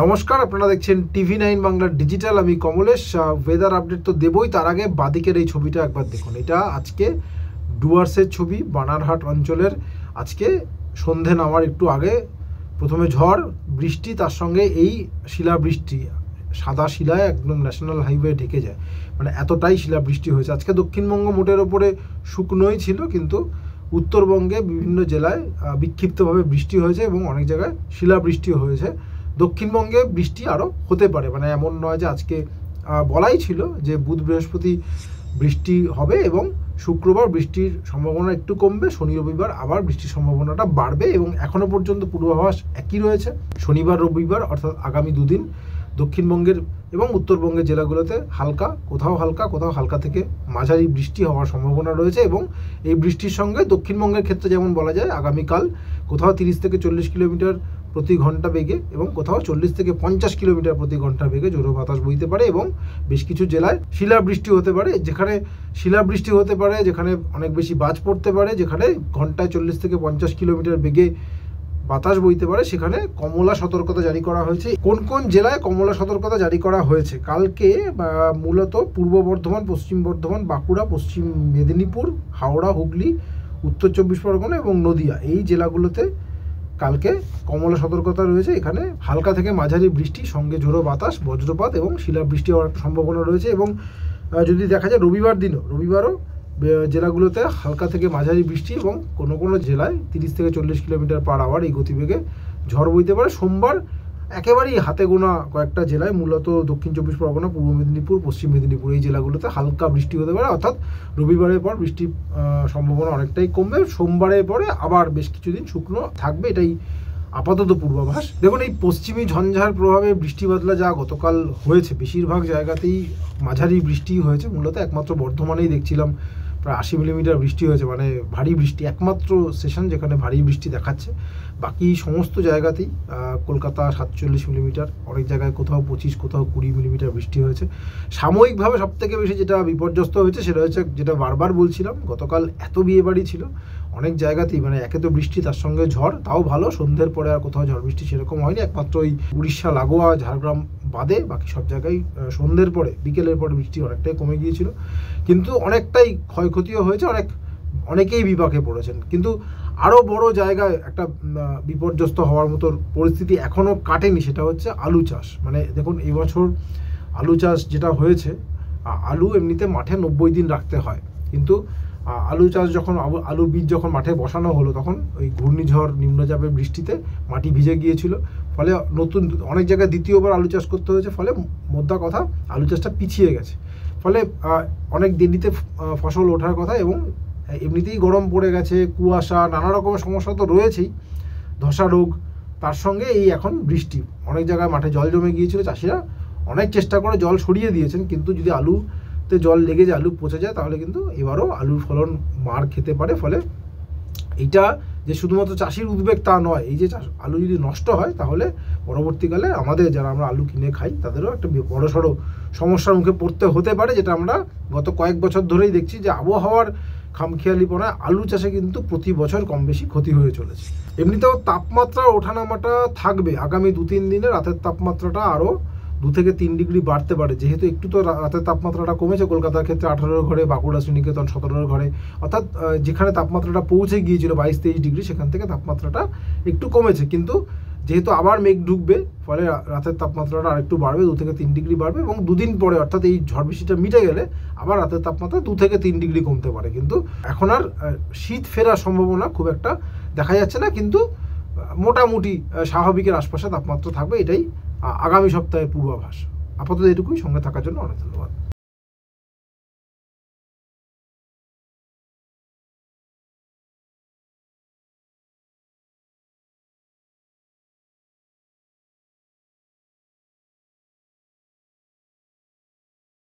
নমস্কার, আপনারা দেখছেন TV9 বাংলা ডিজিটাল। আমি কমলেশ। ওয়েদার আপডেট তো দেবই, তার আগে বাদিকের এই ছবিটা একবার দেখুন। এটা আজকে ডুয়ার্সের ছবি, বানারহাট অঞ্চলের। আজকে সন্ধে নামার একটু আগে প্রথমে ঝড় বৃষ্টি, তার সঙ্গে এই শিলাবৃষ্টি, সাদা শিলায় একদম ন্যাশনাল হাইওয়ে ঢেকে যায়, মানে এতটাই শিলাবৃষ্টি হয়েছে। আজকে দক্ষিণবঙ্গ মোটের ওপরে শুকনোই ছিল, কিন্তু উত্তরবঙ্গে বিভিন্ন জেলায় বিক্ষিপ্তভাবে বৃষ্টি হয়েছে এবং অনেক জায়গায় শিলাবৃষ্টিও হয়েছে। দক্ষিণবঙ্গে বৃষ্টি আরও হতে পারে, মানে এমন নয় যে আজকে বলাই ছিল যে বুধ বৃহস্পতি বৃষ্টি হবে এবং শুক্রবার বৃষ্টির সম্ভাবনা একটু কমবে, শনি রবিবার আবার বৃষ্টির সম্ভাবনাটা বাড়বে এবং এখনও পর্যন্ত পূর্বাভাস একই রয়েছে। শনিবার রবিবার অর্থাৎ আগামী দুদিন দক্ষিণবঙ্গের এবং উত্তরবঙ্গের জেলাগুলোতে কোথাও হালকা থেকে মাঝারি বৃষ্টি হওয়ার সম্ভাবনা রয়েছে এবং এই বৃষ্টির সঙ্গে দক্ষিণবঙ্গের ক্ষেত্রে যেমন বলা যায়, আগামীকাল কোথাও 30 থেকে 40 কিলোমিটার প্রতি ঘন্টা বেগে এবং কোথাও 40 থেকে 50 কিলোমিটার প্রতি ঘন্টা বেগে জোরো বাতাস বইতে পারে এবং বেশ কিছু জেলায় শিলাবৃষ্টি হতে পারে। যেখানে শিলাবৃষ্টি হতে পারে, যেখানে অনেক বেশি বাজ পড়তে পারে, যেখানে ঘন্টায় 40 থেকে 50 কিলোমিটার বেগে বাতাস বইতে পারে, সেখানে কমলা সতর্কতা জারি করা হয়েছে। কোন কোন জেলায় কমলা সতর্কতা জারি করা হয়েছে? কালকে মূলত পূর্ব বর্ধমান, পশ্চিম বর্ধমান, বাঁকুড়া, পশ্চিম মেদিনীপুর, হাওড়া, হুগলি, উত্তর 24 পরগনা এবং নদিয়া, এই জেলাগুলোতে কালকে কমলা সতর্কতা রয়েছে। এখানে হালকা থেকে মাঝারি বৃষ্টি সঙ্গে ঝোড়ো বাতাস, বজ্রপাত এবং শিলাবৃষ্টি হওয়ার একটা সম্ভাবনা রয়েছে। এবং যদি দেখা যায় রবিবারও জেলাগুলোতে হালকা থেকে মাঝারি বৃষ্টি এবং কোনো জেলায় 30 থেকে 40 কিলোমিটার পার আওয়ার এই গতিবেগে ঝড় বইতে পারে। সোমবার একেবারেই হাতে গোনা কয়েকটা জেলায়, মূলত দক্ষিণ 24 পরগনা, পূর্ব মেদিনীপুর, পশ্চিম মেদিনীপুর, এই জেলাগুলোতে হালকা বৃষ্টি হতে পারে। অর্থাৎ রবিবারের পর বৃষ্টির সম্ভাবনা অনেকটাই কমবে। সোমবারের পরে আবার বেশ কিছুদিন শুকনো থাকবে, এটাই আপাতত পূর্বাভাস। দেখুন, এই পশ্চিমী ঝঞ্ঝার প্রভাবে বৃষ্টি বাদলা যা গতকাল হয়েছে, বেশিরভাগ জায়গাতেই মাঝারি বৃষ্টি হয়েছে। মূলত একমাত্র বর্ধমানেই দেখছিলাম প্রায় 80 মিলিমিটার বৃষ্টি হয়েছে, মানে ভারী বৃষ্টি, একমাত্র সেশন যেখানে ভারী বৃষ্টি দেখাচ্ছে। বাকি সমস্ত জায়গাতেই কলকাতা 47 মিলিমিটার, অনেক জায়গায় কোথাও 25, কোথাও 20 মিলিমিটার বৃষ্টি হয়েছে। সাময়িকভাবে সবথেকে বেশি যেটা বিপর্যস্ত হয়েছে সেটা হচ্ছে, যেটা বারবার বলছিলাম, গতকাল এত বিয়েবাড়ি ছিল অনেক জায়গাতেই, মানে একে তো বৃষ্টি, তার সঙ্গে ঝড়, তাও ভালো সন্ধ্যের পরে আর কোথাও ঝড় বৃষ্টি সেরকম হয়নি। একমাত্র ওই উড়িষ্যা লাগোয়া ঝাড়গ্রাম বাদে বাকি সব জায়গায় সন্ধ্যের পরে, বিকেলের পরে বৃষ্টি অনেকটাই কমে গিয়েছিল, কিন্তু অনেকটাই ক্ষয়ক্ষতিও হয়েছে, অনেকেই বিপাকে পড়েছেন। কিন্তু আরও বড় জায়গায় একটা বিপর্যস্ত হওয়ার মতো পরিস্থিতি এখনও কাটেনি, সেটা হচ্ছে আলু চাষ। মানে দেখুন, এবছর আলু চাষ যেটা হয়েছে, আলু এমনিতে মাঠে 90 দিন রাখতে হয়, কিন্তু আলু চাষ যখন আলু বীজ যখন মাঠে বসানো হলো, তখন ওই ঘূর্ণিঝড়, নিম্নচাপের বৃষ্টিতে মাটি ভিজে গিয়েছিল, ফলে নতুন অনেক জায়গায় দ্বিতীয়বার আলু চাষ করতে হয়েছে। ফলে মোদ্দা কথা, আলু চাষটা পিছিয়ে গেছে, ফলে অনেক দেরিতে ফসল ওঠার কথা। এবং এমনিতেই গরম পড়ে গেছে, কুয়াশা, নানা রকমের সমস্যা তো রয়েছেই, ধসা রোগ, তার সঙ্গে এই এখন বৃষ্টি, অনেক জায়গায় মাঠে জল জমে গিয়েছিল। চাষিরা অনেক চেষ্টা করে জল সরিয়ে দিয়েছেন, কিন্তু যদি আলুতে জল লেগে যায়, আলু পচে যায়, তাহলে কিন্তু এবারও আলুর ফলন মার খেতে পারে। ফলে এইটা যে শুধুমাত্র চাষির উদ্বেগ তা নয়, এই যে আলু যদি নষ্ট হয়, তাহলে পরবর্তীকালে আমাদের, যারা আমরা আলু কিনে খাই, তাদেরও একটা বড়সড় সমস্যার মুখে পড়তে হতে পারে। যেটা আমরা গত কয়েক বছর ধরেই দেখছি, যে আবহাওয়ার খামখেয়ালিপনায় আলু চাষে কিন্তু প্রতি বছর কম বেশি ক্ষতি হয়ে চলেছে। এমনিতেও তাপমাত্রার ওঠানামাটা থাকবে আগামী 2-3 দিনে। রাতের তাপমাত্রাটা আরও 2 থেকে 3 ডিগ্রি বাড়তে পারে, যেহেতু একটু তো রাতের তাপমাত্রাটা কমেছে। কলকাতার ক্ষেত্রে 18 ঘরে, বাঁকুড়া শ্রীনিকেতন 17 ঘরে, অর্থাৎ যেখানে তাপমাত্রাটা পৌঁছে গিয়েছিল 22-23 ডিগ্রি, সেখান থেকে তাপমাত্রাটা একটু কমেছে। কিন্তু যেহেতু আবার মেঘ ঢুকবে, ফলে রাতের তাপমাত্রাটা আরেকটু বাড়বে, 2 থেকে 3 ডিগ্রি বাড়বে এবং দুদিন পরে, অর্থাৎ এই ঝড় বৃষ্টিটা মিটে গেলে, আবার রাতের তাপমাত্রা 2 থেকে 3 ডিগ্রি কমতে পারে। কিন্তু এখন আর শীত ফেরার সম্ভাবনা খুব একটা দেখা যাচ্ছে না, কিন্তু মোটামুটি স্বাভাবিকের আশপাশে তাপমাত্রা থাকবে, এটাই আগামী সপ্তাহের পূর্বাভাস। আপাতত এটুকুই। সঙ্গে থাকার জন্য অনেক ধন্যবাদ।